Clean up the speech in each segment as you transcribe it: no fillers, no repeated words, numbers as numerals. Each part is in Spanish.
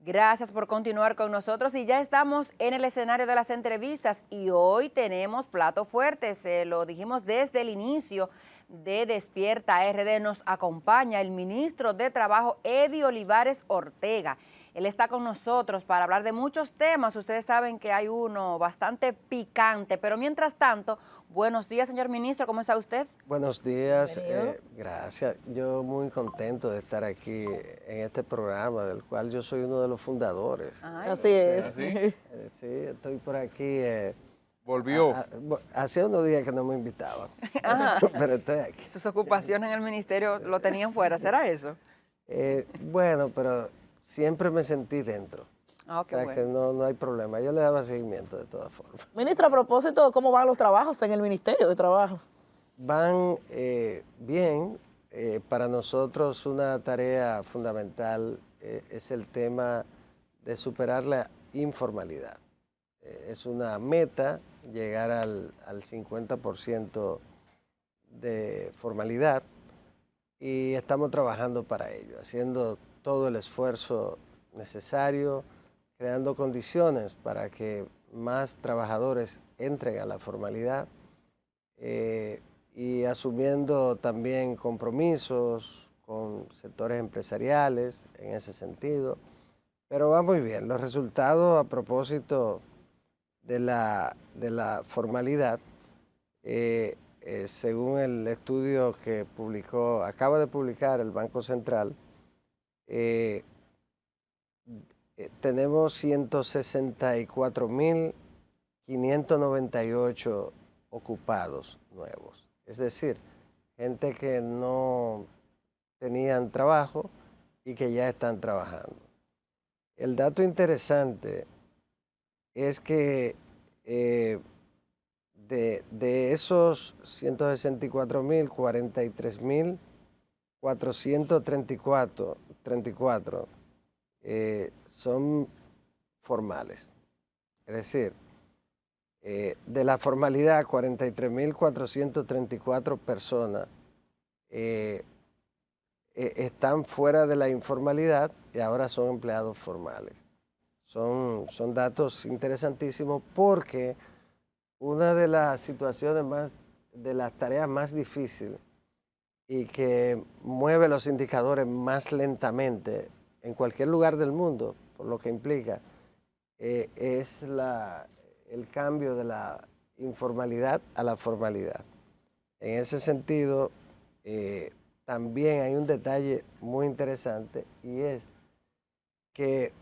Gracias por continuar con nosotros y ya estamos en el escenario de las entrevistas y hoy tenemos plato fuerte, se lo dijimos desde el inicio de Despierta RD, nos acompaña el ministro de Trabajo Eddie Olivares Ortega. Él está con nosotros para hablar de muchos temas, ustedes saben que hay uno bastante picante, pero mientras tanto, buenos días señor ministro, ¿cómo está usted? Buenos días, Bienvenido. gracias. Yo muy contento de estar aquí en este programa, del cual yo soy uno de los fundadores. Ay, Así es. ¿Así? Sí, estoy por aquí. Volvió. Hace unos días que no me invitaban, Ajá. pero estoy aquí. Sus ocupaciones en el ministerio lo tenían fuera, ¿será eso? Bueno, pero siempre me sentí dentro. Ah, O qué sea bueno. que no hay problema. Yo le daba seguimiento de todas formas. Ministro, a propósito, ¿cómo van los trabajos en el Ministerio de Trabajo? Van bien. Para nosotros una tarea fundamental es el tema de superar la informalidad. Es una meta llegar al 50% de formalidad y estamos trabajando para ello, haciendo todo el esfuerzo necesario, creando condiciones para que más trabajadores entren a la formalidad y asumiendo también compromisos con sectores empresariales en ese sentido. Pero va muy bien. Los resultados a propósito de la formalidad, según el estudio que acaba de publicar el Banco Central, tenemos 164.598 ocupados nuevos. Es decir, gente que no tenían trabajo y que ya están trabajando. El dato interesante es que de esos 164.000, 43.434 son formales. Es decir, de la formalidad, 43.434 personas están fuera de la informalidad y ahora son empleados formales. Son datos interesantísimos porque una de las situaciones de las tareas más difíciles y que mueve los indicadores más lentamente en cualquier lugar del mundo, por lo que implica, es el cambio de la informalidad a la formalidad. En ese sentido, también hay un detalle muy interesante y es que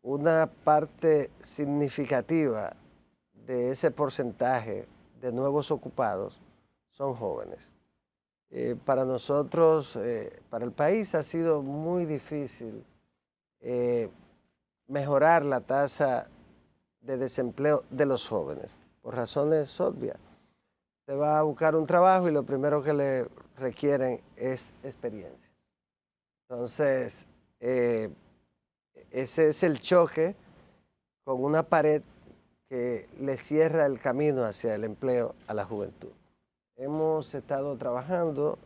una parte significativa de ese porcentaje de nuevos ocupados son jóvenes. Para nosotros, para el país ha sido muy difícil mejorar la tasa de desempleo de los jóvenes, por razones obvias. Se va a buscar un trabajo y lo primero que le requieren es experiencia. Entonces, ese es el choque con una pared que le cierra el camino hacia el empleo a la juventud. Hemos estado trabajando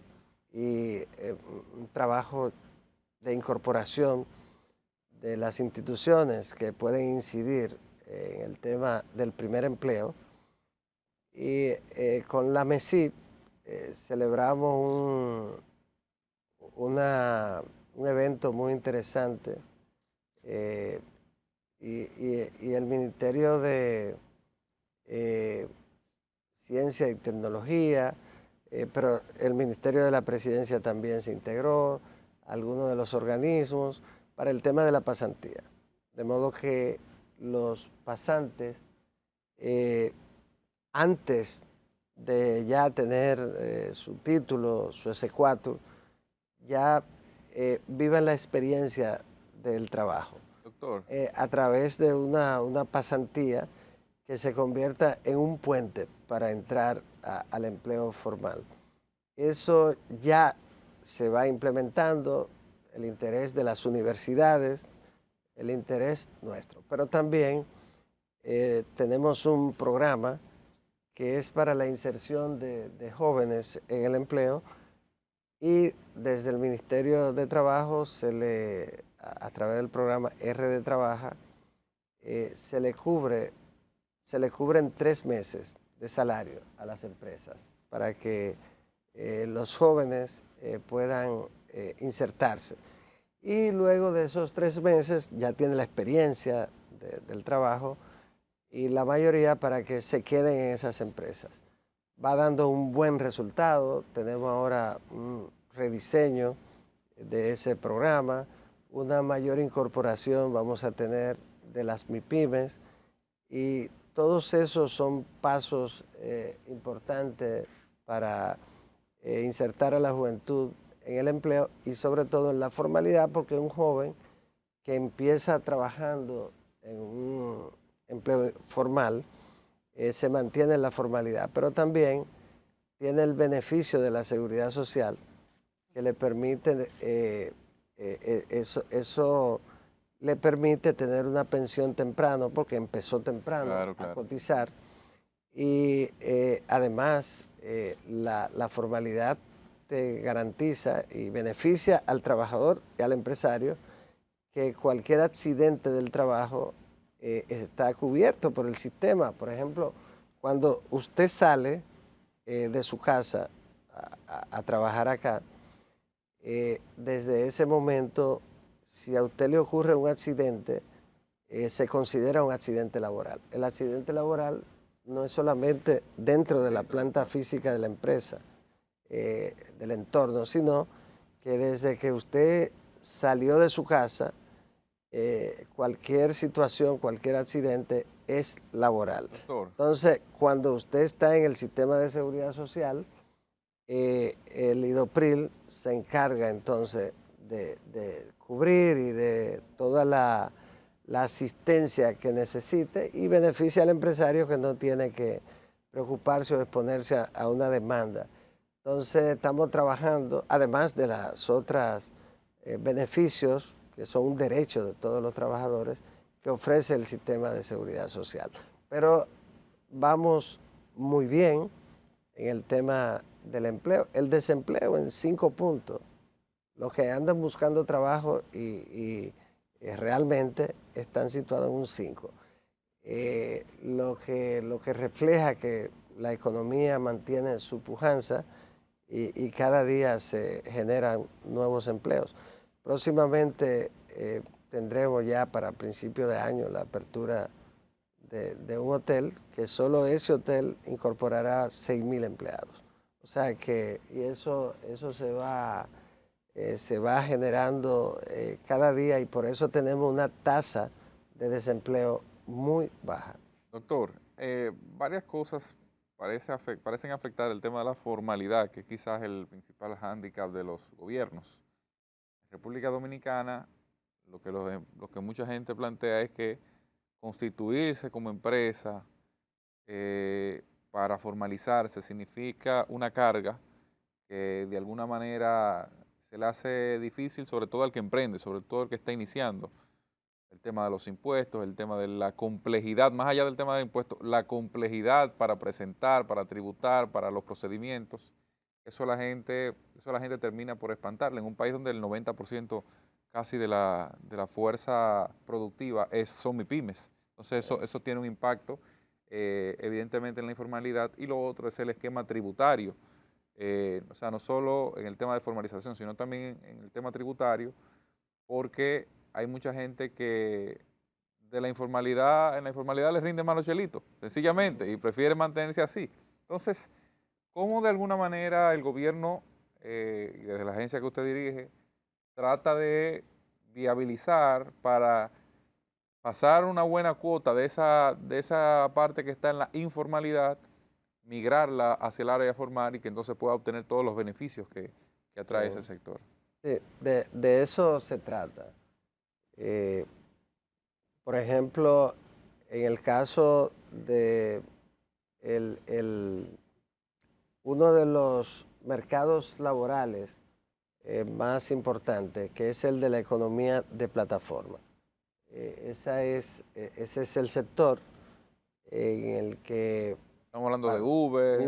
y un trabajo de incorporación de las instituciones que pueden incidir en el tema del primer empleo. Y con la MESIP celebramos un evento muy interesante y el Ministerio de Ciencia y Tecnología, pero el Ministerio de la Presidencia también se integró, algunos de los organismos, para el tema de la pasantía. De modo que los pasantes, antes de ya tener su título, su S4, ya vivan la experiencia del trabajo. Doctor. A través de una pasantía que se convierta en un puente para entrar al empleo formal. Eso ya se va implementando, el interés de las universidades, el interés nuestro. Pero también tenemos un programa que es para la inserción de jóvenes en el empleo y desde el Ministerio de Trabajo se le a través del programa RD Trabaja, se le cubren 3 meses de salario a las empresas para que los jóvenes puedan insertarse. Y luego de esos 3 meses ya tienen la experiencia del trabajo y la mayoría para que se queden en esas empresas. Va dando un buen resultado. Tenemos ahora un rediseño de ese programa, una mayor incorporación vamos a tener de las MIPYMES y todos esos son pasos importantes para insertar a la juventud en el empleo y sobre todo en la formalidad, porque un joven que empieza trabajando en un empleo formal se mantiene en la formalidad, pero también tiene el beneficio de la seguridad social que le permite, eso le permite tener una pensión temprano porque empezó temprano a cotizar y además la formalidad te garantiza y beneficia al trabajador y al empresario que cualquier accidente del trabajo está cubierto por el sistema. Por ejemplo, cuando usted sale de su casa a trabajar acá, desde ese momento, si a usted le ocurre un accidente, se considera un accidente laboral. El accidente laboral no es solamente dentro de la planta física de la empresa, del entorno, sino que desde que usted salió de su casa, cualquier situación, cualquier accidente es laboral. Doctor. Entonces, cuando usted está en el sistema de seguridad social, el IDOPRIL se encarga entonces de cubrir y de toda la asistencia que necesite y beneficia al empresario que no tiene que preocuparse o exponerse a una demanda. Entonces estamos trabajando, además de las otras beneficios que son un derecho de todos los trabajadores que ofrece el sistema de seguridad social. Pero vamos muy bien en el tema del empleo. El desempleo en 5 puntos. Los que andan buscando trabajo y realmente están situados en un 5. Lo que refleja que la economía mantiene su pujanza y cada día se generan nuevos empleos. Próximamente tendremos ya para principio de año la apertura de un hotel, que solo ese hotel incorporará 6.000 empleados. O sea que y eso se va generando cada día y por eso tenemos una tasa de desempleo muy baja. Doctor, varias cosas parecen afectar el tema de la formalidad, que es quizás el principal hándicap de los gobiernos. En República Dominicana, lo que mucha gente plantea es que constituirse como empresa para formalizarse significa una carga que de alguna manera se le hace difícil, sobre todo al que emprende, sobre todo al que está iniciando. El tema de los impuestos, el tema de la complejidad, más allá del tema de impuestos, la complejidad para presentar, para tributar, para los procedimientos, eso la gente termina por espantarle. En un país donde el 90% casi de la fuerza productiva son MIPYMES. Entonces eso tiene un impacto evidentemente en la informalidad y lo otro es el esquema tributario. O sea, no solo en el tema de formalización, sino también en el tema tributario, porque hay mucha gente que en la informalidad les rinde más los chelitos, sencillamente, y prefiere mantenerse así. Entonces, ¿cómo de alguna manera el gobierno, y desde la agencia que usted dirige, trata de viabilizar para pasar una buena cuota de esa parte que está en la informalidad, migrarla hacia el área formal y que entonces pueda obtener todos los beneficios que atrae ese sector? Sí, de eso se trata. Por ejemplo, en el caso de uno de los mercados laborales más importantes, que es el de la economía de plataforma. Ese es el sector en el que... Estamos hablando de Uber,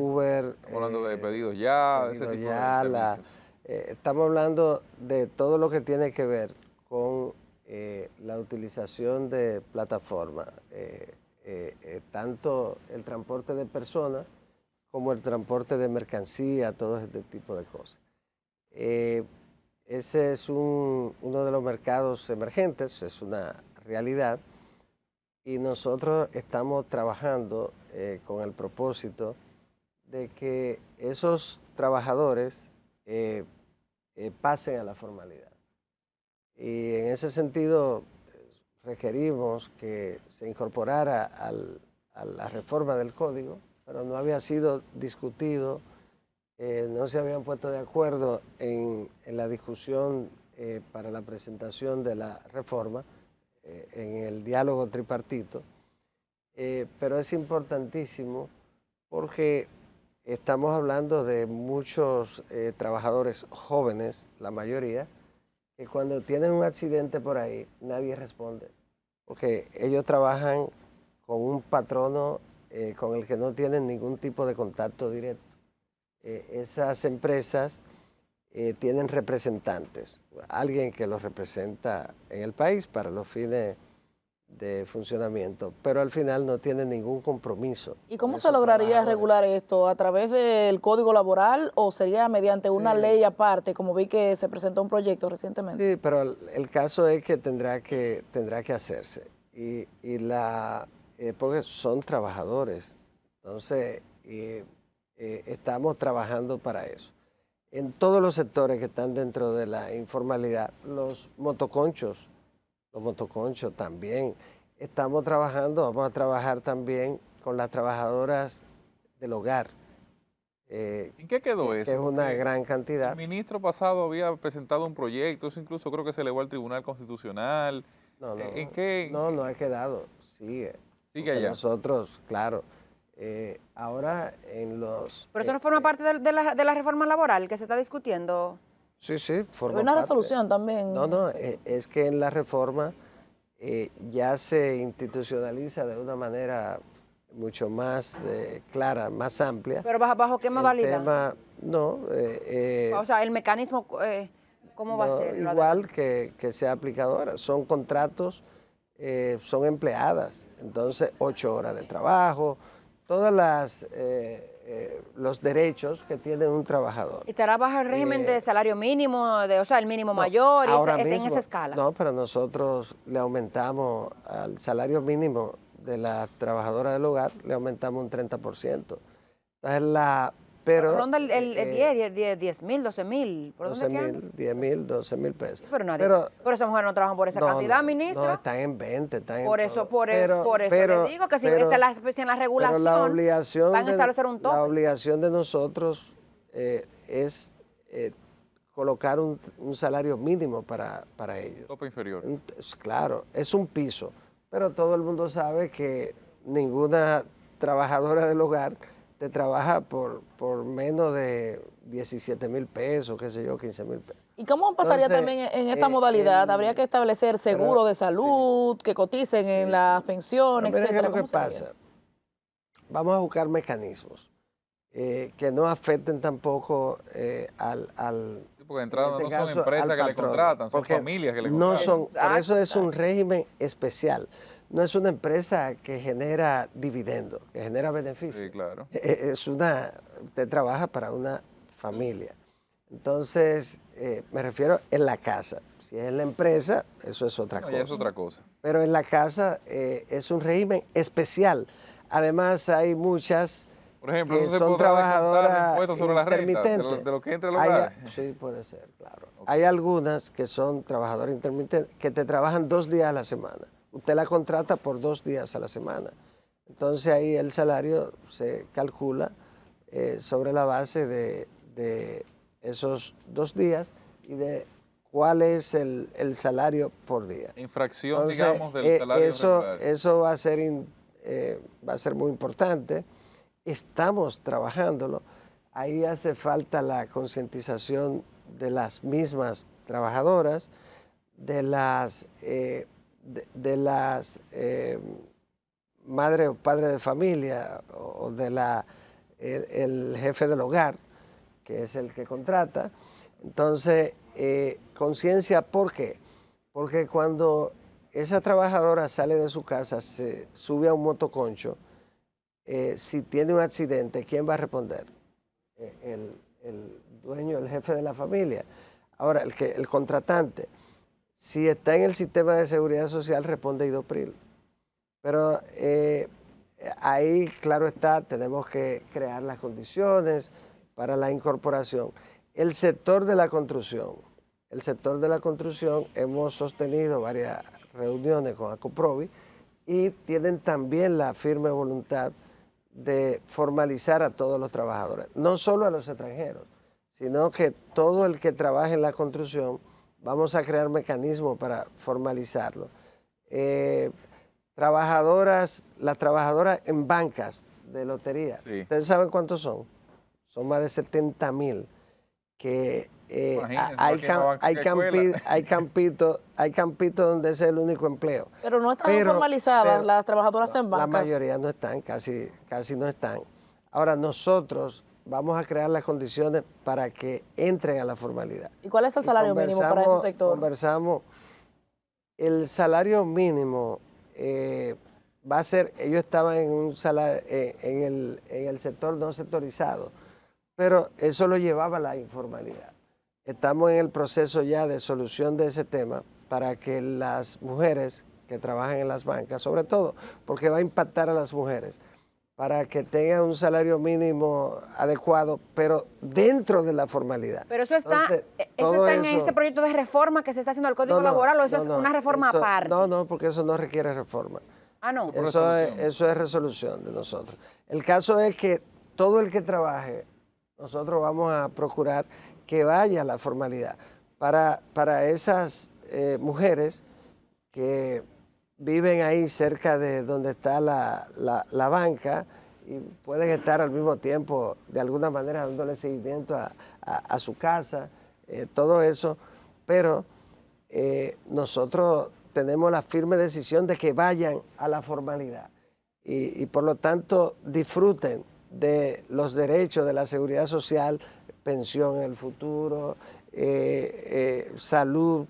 estamos hablando de pedidos ya, ese tipo de servicios. Estamos hablando de todo lo que tiene que ver con la utilización de plataformas, tanto el transporte de personas como el transporte de mercancía, todo este tipo de cosas. Ese es uno de los mercados emergentes, es una realidad, y nosotros estamos trabajando con el propósito de que esos trabajadores pasen a la formalidad. Y en ese sentido requerimos que se incorporara a la reforma del código, pero no había sido discutido, no se habían puesto de acuerdo en la discusión para la presentación de la reforma, en el diálogo tripartito, pero es importantísimo porque estamos hablando de muchos trabajadores jóvenes, la mayoría, que cuando tienen un accidente por ahí, nadie responde, porque ellos trabajan con un patrono con el que no tienen ningún tipo de contacto directo. Esas empresas tienen representantes, alguien que los representa en el país para los fines de funcionamiento, pero al final no tienen ningún compromiso. ¿Y cómo se lograría regular esto? ¿A través del Código Laboral o sería mediante una ley aparte, como vi que se presentó un proyecto recientemente? Sí, pero el caso es que tendrá que hacerse. Porque son trabajadores, entonces estamos trabajando para eso. En todos los sectores que están dentro de la informalidad, los motoconchos también. Estamos trabajando, vamos a trabajar también con las trabajadoras del hogar. ¿En qué quedó eso? Que es una Porque gran cantidad. el ministro pasado había presentado un proyecto, eso incluso creo que se elevó al Tribunal Constitucional. No, ¿En qué? no ha quedado, sigue. Sigue allá. Nosotros, claro, ahora en los... Pero eso no forma parte de la reforma laboral que se está discutiendo. Sí, forma Hay una parte. resolución también. No, es que en la reforma ya se institucionaliza de una manera mucho más clara, más amplia. ¿Pero bajo qué modalidad? O sea, el mecanismo, ¿cómo va a ser? Igual que sea aplicadora. Son contratos, son empleadas. Entonces, 8 horas de trabajo, todas los derechos que tiene un trabajador. ¿Estará bajo el régimen de salario mínimo, o sea, el mínimo mayor, en esa escala? No, pero nosotros le aumentamos al salario mínimo de la trabajadora del hogar, le aumentamos un 30%. Entonces, ronda el 10 mil, 12 mil. ¿Por dónde quedan? 10 mil, 12 mil pesos. Sí, pero esas mujeres no trabajan por esa cantidad, ministro. No, están en 20, están por en eso, todo. por eso les digo que si en la regulación van a establecer un tope. La obligación de nosotros es colocar un salario mínimo para ellos. Tope inferior. Claro, es un piso, pero todo el mundo sabe que ninguna trabajadora del hogar te trabaja por menos de 17 mil pesos, qué sé yo, 15 mil pesos. ¿Y cómo pasaría también en esta modalidad? ¿Habría que establecer seguro de salud, que coticen en las pensiones, etcétera? ¿Qué es lo que pasa? Vamos a buscar mecanismos que no afecten tampoco al porque de entrada en este no son empresas que le contratan, son familias que le contratan. Por eso es un régimen especial. No es una empresa que genera dividendo, que genera beneficios. Sí, claro. Usted trabaja para una familia. Entonces, me refiero en la casa. Si es en la empresa, eso es otra cosa. Ya es otra cosa. Pero en la casa es un régimen especial. Además, hay muchas por ejemplo, que ¿eso se son podrá trabajadoras impuestos sobre la renta de lo que entra al hogar? Sí, puede ser, claro. Okay. Hay algunas que son trabajadoras intermitentes que te trabajan 2 días a la semana. Usted la contrata por 2 días a la semana. Entonces ahí el salario se calcula sobre la base de esos 2 días y de cuál es el salario por día. Infracción, entonces, digamos, del salario regular. Eso va a ser muy importante. Estamos trabajándolo. Ahí hace falta la concientización de las mismas trabajadoras, de las madre o padre de familia o de el jefe del hogar, que es el que contrata. Entonces, conciencia, ¿por qué? porque cuando esa trabajadora sale de su casa, se sube a un motoconcho, si tiene un accidente, ¿quién va a responder? El dueño, el jefe de la familia. Ahora, el contratante, si está en el sistema de seguridad social, responde IDOPRIL. Pero ahí, claro está, tenemos que crear las condiciones para la incorporación. El sector de la construcción. Hemos sostenido varias reuniones con ACOPROVI y tienen también la firme voluntad de formalizar a todos los trabajadores, no solo a los extranjeros, sino que todo el que trabaje en la construcción, vamos a crear mecanismos para formalizarlo. Las trabajadoras en bancas de lotería, Sí. ¿ustedes saben cuántos son? Son más de 70,000 que Imagínense, hay aquí en la banca de escuela. campitos donde ese es el único empleo. Pero no están formalizadas las trabajadoras en La bancas. mayoría no están, casi no están. Ahora nosotros vamos a crear las condiciones para que entren a la formalidad. ¿Y cuál es el salario mínimo para ese sector? Conversamos, el salario mínimo va a ser, ellos estaban en un salario, en el sector no sectorizado, pero eso lo llevaba a la informalidad. Estamos en el proceso ya de solución de ese tema para que las mujeres que trabajan en las bancas, sobre todo porque va a impactar a las mujeres, para que tengan un salario mínimo adecuado, pero dentro de la formalidad. Pero eso está, Entonces, eso todo está en ese proyecto de reforma que se está haciendo al Código Laboral, o eso es una reforma aparte. No, porque eso no requiere reforma. Ah, no. Eso es resolución de nosotros. El caso es que todo el que trabaje, nosotros vamos a procurar que vaya a la formalidad. Para esas mujeres que viven ahí cerca de donde está la banca y pueden estar al mismo tiempo, de alguna manera, dándole seguimiento a su casa, todo eso, pero nosotros tenemos la firme decisión de que vayan a la formalidad y por lo tanto disfruten de los derechos de la seguridad social, pensión en el futuro, salud,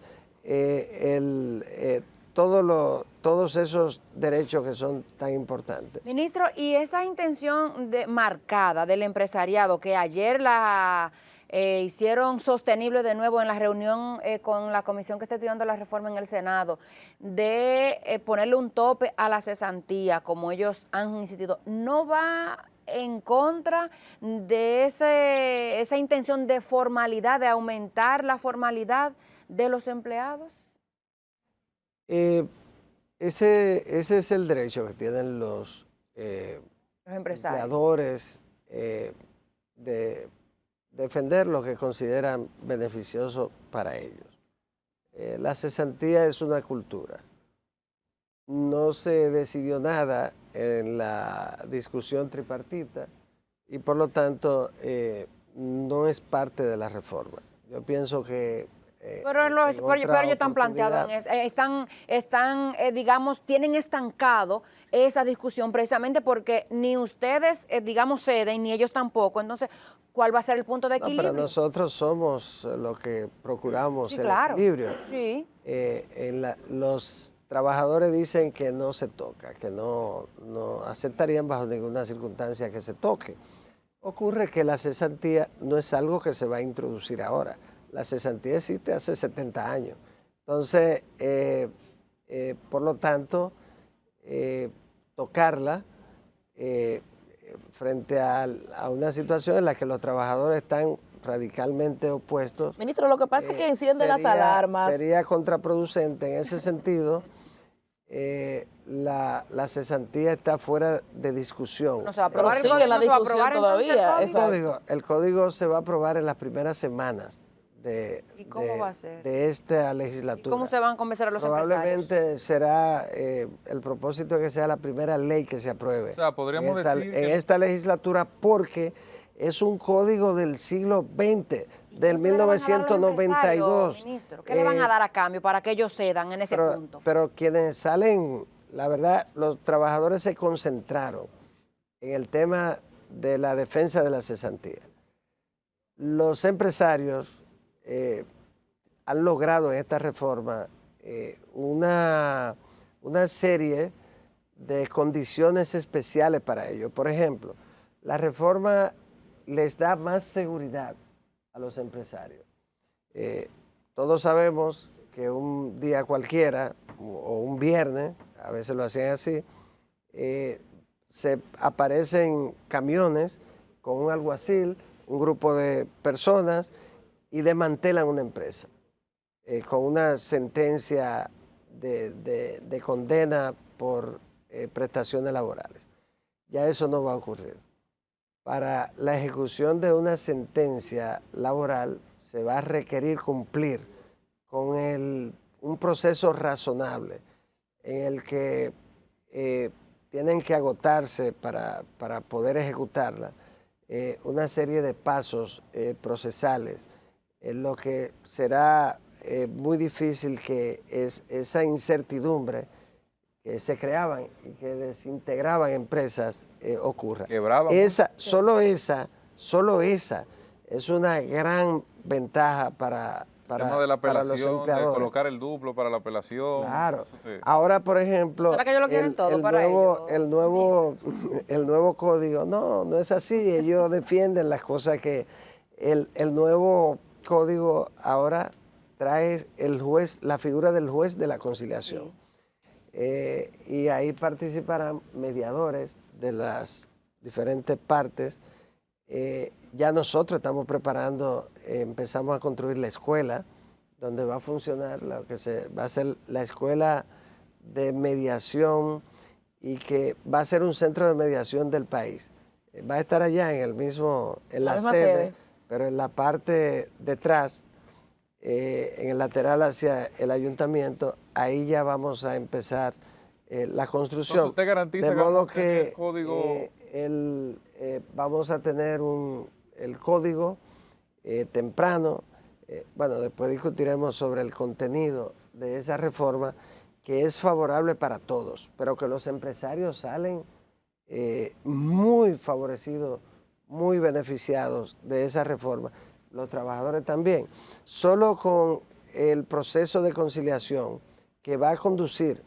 todos esos derechos que son tan importantes. Ministro, y esa intención marcada del empresariado que ayer la hicieron sostenible de nuevo en la reunión con la comisión que está estudiando la reforma en el Senado, de ponerle un tope a la cesantía, como ellos han insistido, ¿no va en contra de esa intención de formalidad, de aumentar la formalidad de los empleados? Ese es el derecho que tienen los empresarios, empleadores de defender lo que consideran beneficioso para ellos. La cesantía es una cultura. No se decidió nada en la discusión tripartita y por lo tanto no es parte de la reforma. Yo pienso que pero ellos están planteados digamos, tienen estancado esa discusión precisamente porque ni ustedes, digamos, ceden, ni ellos tampoco. Entonces, ¿cuál va a ser el punto de equilibrio? No, pero nosotros somos los que procuramos sí, el claro, equilibrio. Sí. Los trabajadores dicen que no se toca, que no aceptarían bajo ninguna circunstancia que se toque. Ocurre que la cesantía no es algo que se va a introducir ahora. La cesantía existe hace 70 años. Entonces, por lo tanto, tocarla frente a una situación en la que los trabajadores están radicalmente opuestos. Ministro, lo que pasa es que enciende las alarmas. Sería contraproducente en ese sentido. La cesantía está fuera de discusión. No se va a aprobar Pero sigue la discusión todavía. El código se va a aprobar en las primeras semanas ¿Y cómo va a ser? de esta legislatura. ¿Y cómo se van a convencer a los empresarios? Probablemente será el propósito que sea la primera ley que se apruebe. O sea, podríamos decir en esta legislatura, porque es un código del siglo XX, del 1992. Ministro, ¿qué le van a dar a cambio para que ellos cedan en ese punto? Pero quienes salen, la verdad, los trabajadores se concentraron en el tema de la defensa de la cesantía. Los empresarios han logrado en esta reforma una serie de condiciones especiales para ello. Por ejemplo, la reforma les da más seguridad a los empresarios. Todos sabemos que un día cualquiera o un viernes, a veces lo hacían así, se aparecen camiones con un alguacil, un grupo de personas y desmantelan una empresa con una sentencia de condena por prestaciones laborales. Ya eso no va a ocurrir. Para la ejecución de una sentencia laboral se va a requerir cumplir con un proceso razonable en el que tienen que agotarse para poder ejecutarla una serie de pasos procesales, en lo que será muy difícil que esa incertidumbre que se creaban y que desintegraban empresas ocurra. Quebraban. Solo esa es una gran ventaja para de la para los apelación, empleadores. de colocar el duplo para la apelación. Claro. Eso sí. Ahora, por ejemplo, ¿Será que ellos lo quieren todo para el nuevo código, no es así. Ellos defienden las cosas que el nuevo código ahora trae la figura del juez de la conciliación. Y ahí participarán mediadores de las diferentes partes. Ya nosotros estamos preparando, empezamos a construir la escuela donde va a funcionar lo que va a ser la escuela de mediación y que va a ser un centro de mediación del país. Va a estar allá en la sede, pero en la parte detrás, en el lateral hacia el ayuntamiento, ahí ya vamos a empezar la construcción. Entonces, ¿usted garantiza de modo que que el código vamos a tener el código temprano? Bueno, después discutiremos sobre el contenido de esa reforma, que es favorable para todos, pero que los empresarios salen muy favorecidos, muy beneficiados de esa reforma. Los trabajadores también. Solo con el proceso de conciliación que va a conducir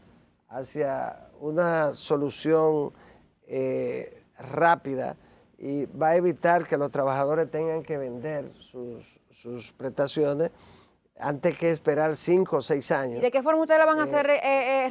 hacia una solución rápida y va a evitar que los trabajadores tengan que vender sus prestaciones antes que esperar 5 o 6 años. ¿Y de qué forma ustedes le van a hacer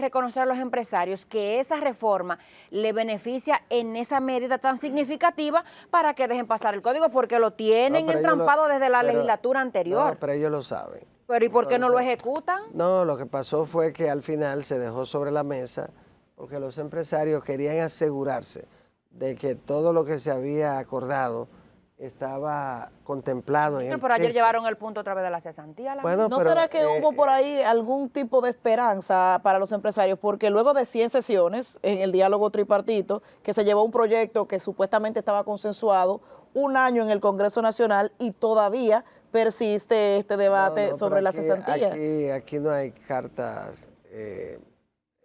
reconocer a los empresarios que esa reforma le beneficia en esa medida tan significativa para que dejen pasar el código? Porque lo tienen entrampado desde la legislatura anterior. No, pero ellos lo saben. ¿Pero y por qué no lo ejecutan? No, lo que pasó fue que al final se dejó sobre la mesa porque los empresarios querían asegurarse de que todo lo que se había acordado estaba contemplado en el Pero ayer texto. llevaron el punto otra vez de la cesantía. Bueno, ¿No pero, será que hubo por ahí algún tipo de esperanza para los empresarios? Porque luego de 100 sesiones en el diálogo tripartito, que se llevó un proyecto que supuestamente estaba consensuado, 1 año en el Congreso Nacional y todavía persiste este debate sobre la cesantía. Aquí no hay cartas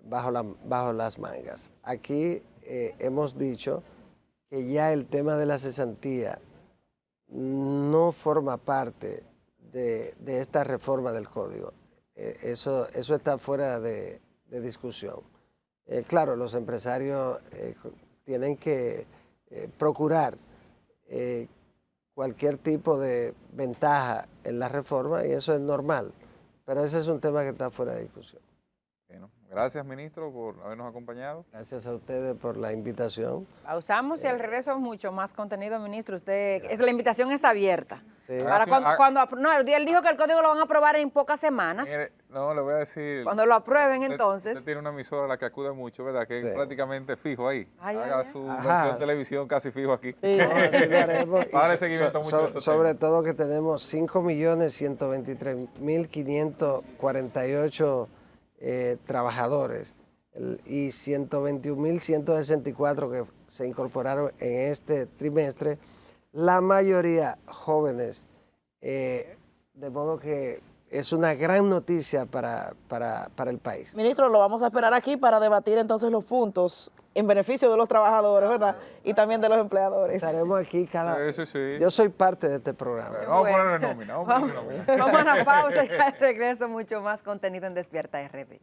bajo las mangas. Aquí hemos dicho que ya el tema de la cesantía no forma parte de esta reforma del código. Eso está fuera de discusión. Claro, los empresarios tienen que procurar cualquier tipo de ventaja en la reforma y eso es normal, pero ese es un tema que está fuera de discusión. Bueno, gracias, ministro, por habernos acompañado. Gracias a ustedes por la invitación. Pausamos y al regreso mucho más contenido, ministro. La invitación está abierta. Sí. Para él dijo que el código lo van a aprobar en pocas semanas. Mire, no, le voy a decir. Cuando lo aprueben, usted, entonces. Usted tiene una emisora a la que acude mucho, ¿verdad? Que Sí. es prácticamente fijo ahí. Haga su Ajá. versión televisión casi fijo aquí. Sí. No, así lo haremos. Y Darle seguimiento mucho a este sobre tema. todo que tenemos 5.123.548 trabajadores y 121.164 que se incorporaron en este trimestre, la mayoría jóvenes, de modo que es una gran noticia para el país. Ministro, lo vamos a esperar aquí para debatir entonces los puntos en beneficio de los trabajadores, ¿verdad? Y también de los empleadores. Estaremos aquí cada... Sí, sí. Yo soy parte de este programa. Vamos a Bueno. ponerle nómina, vamos a ponerle nómina. Vamos a una pausa y al regreso mucho más contenido en Despierta RD.